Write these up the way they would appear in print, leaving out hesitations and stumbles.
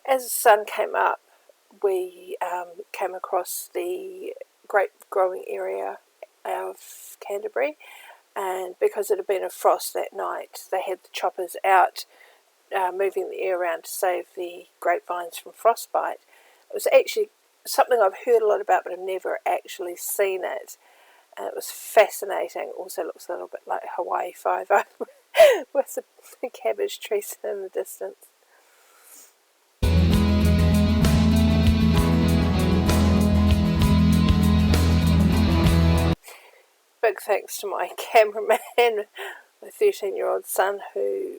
As the sun came up, we came across the grape growing area of Canterbury, and because it had been a frost that night, they had the choppers out moving the air around to save the grapevines from frostbite. It was actually something I've heard a lot about, but I've never actually seen it. And it was fascinating. Also looks a little bit like Hawaii 5 with the cabbage trees in the distance. Big thanks to my cameraman, my 13-year-old son, who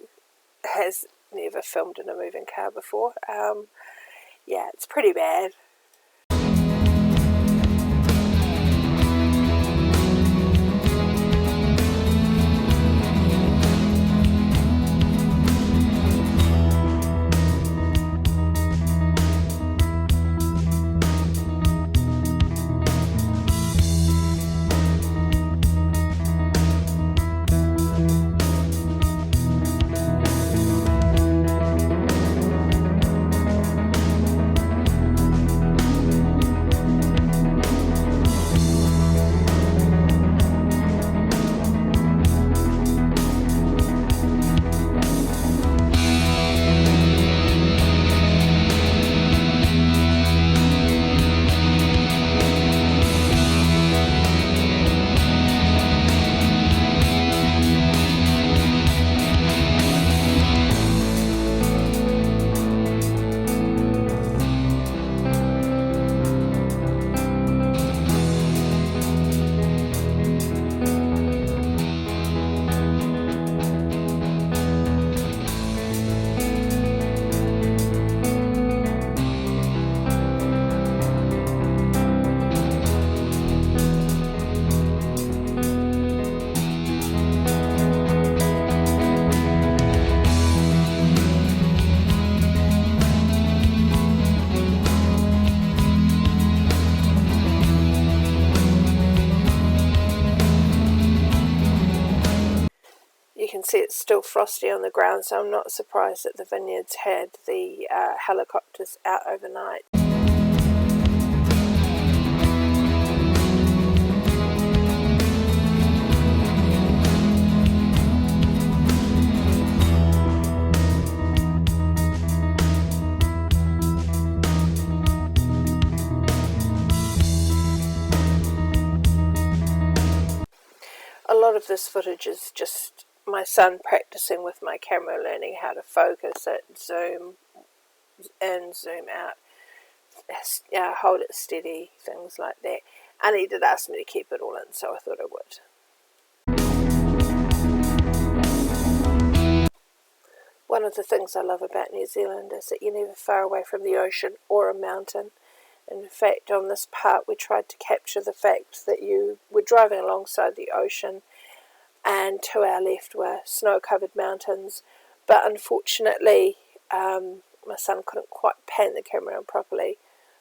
has never filmed in a moving car before. Yeah, it's pretty bad. You can see it's still frosty on the ground, so I'm not surprised that the vineyards had the helicopters out overnight. A lot of this footage is just my son practicing with my camera, learning how to focus it, zoom in, zoom out, hold it steady, things like that. And he did ask me to keep it all in, so I thought I would. One of the things I love about New Zealand is that you're never far away from the ocean or a mountain. In fact, on this part we tried to capture the fact that you were driving alongside the ocean, and to our left were snow-covered mountains, but unfortunately my son couldn't quite pan the camera on properly,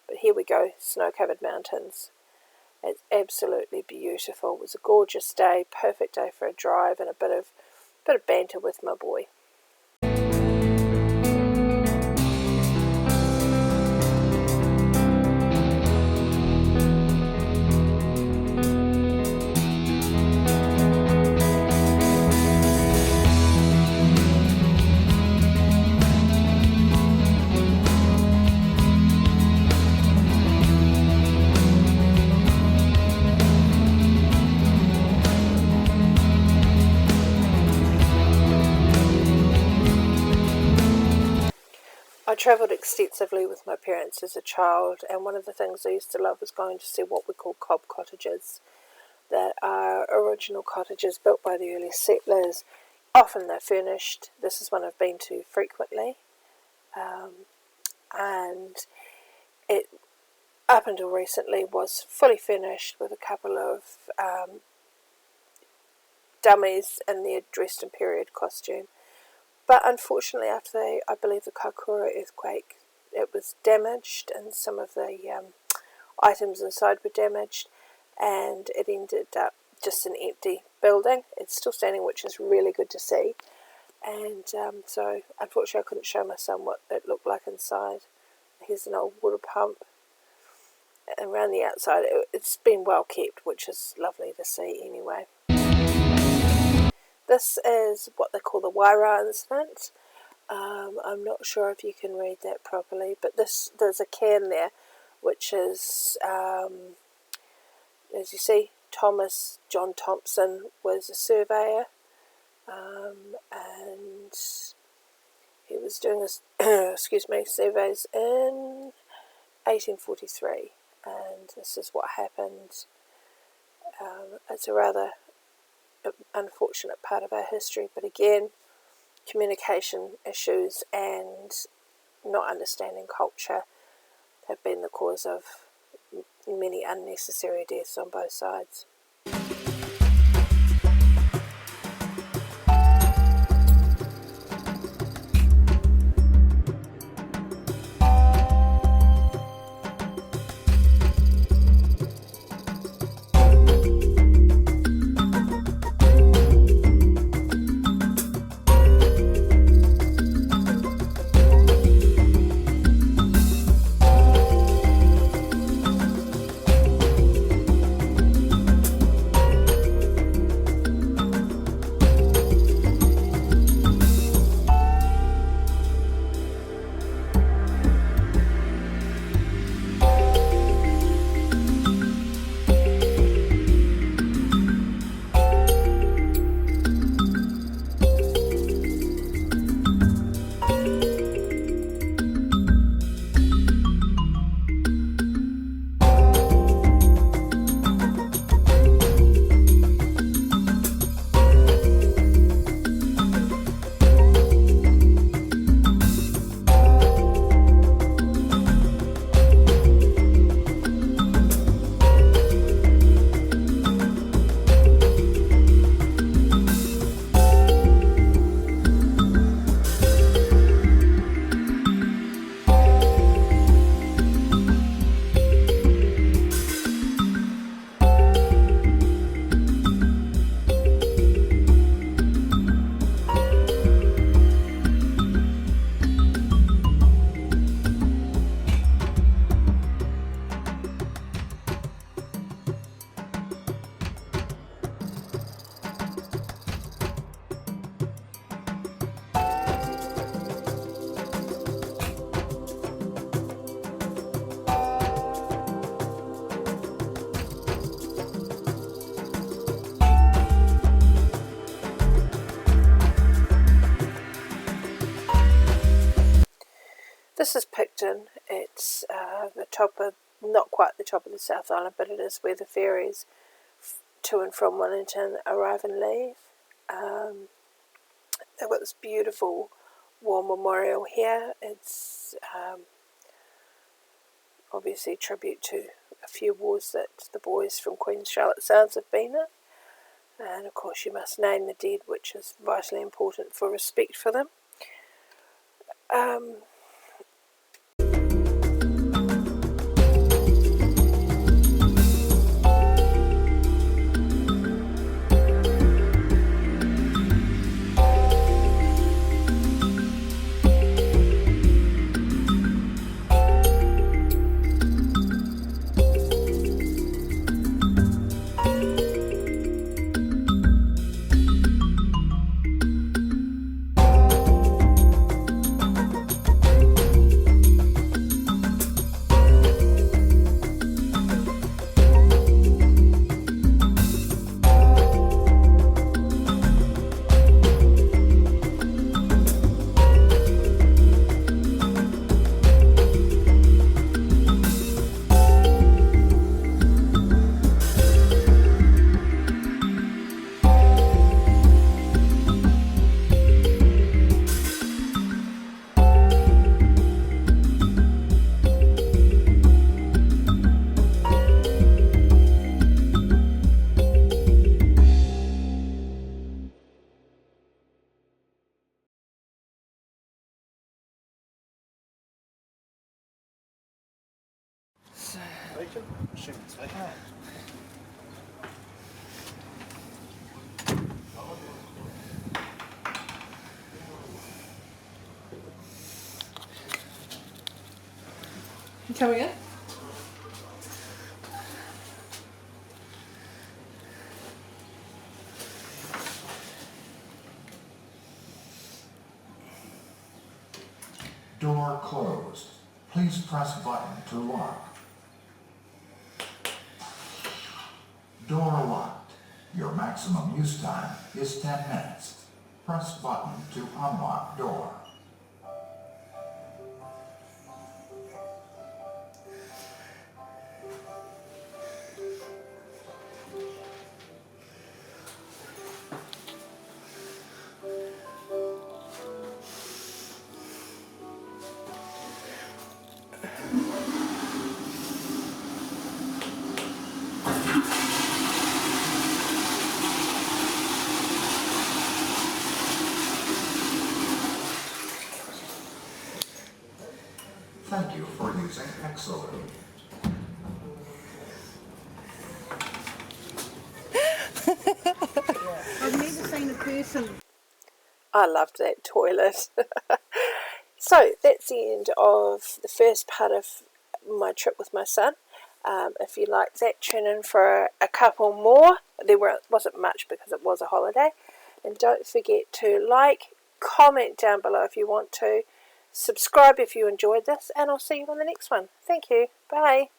but here we go, snow-covered mountains. It's absolutely beautiful. It was a gorgeous day, perfect day for a drive and a bit of banter with my boy. I travelled extensively with my parents as a child, and one of the things I used to love was going to see what we call Cobb Cottages, that are original cottages built by the early settlers. Often they're furnished. This is one I've been to frequently, and it, up until recently, was fully furnished with a couple of dummies in their dressed in period costume. But unfortunately, after I believe the Kaikoura earthquake, it was damaged, and some of the items inside were damaged, and it ended up just an empty building. It's still standing, which is really good to see. And so, unfortunately, I couldn't show my son what it looked like inside. Here's an old water pump. And around the outside, it's been well kept, which is lovely to see anyway. This is what they call the Waira incident. I'm not sure if you can read that properly, but there's a can there, which is, as you see, Thomas John Thompson was a surveyor, and he was doing his surveys in 1843, and this is what happened. It's a rather unfortunate part of our history, but again, communication issues and not understanding culture have been the cause of many unnecessary deaths on both sides. This is Picton. It's the top of, not quite the top of the South Island, but it is where the ferries to and from Wellington arrive and leave. They've got this beautiful war memorial here. It's obviously a tribute to a few wars that the boys from Queen Charlotte Sounds have been in. And of course you must name the dead, which is vitally important for respect for them. coming in. Door closed. Please press button to lock. Door locked. Your maximum use time is 10 minutes. Press button to unlock door. Thank you for using Excellent. I've never seen a person. I loved that toilet. So that's the end of the first part of my trip with my son. If you like that, tune in for a couple more. Wasn't much because it was a holiday. And don't forget to like, comment down below if you want to, subscribe if you enjoyed this, and I'll see you on the next one. Thank you. Bye.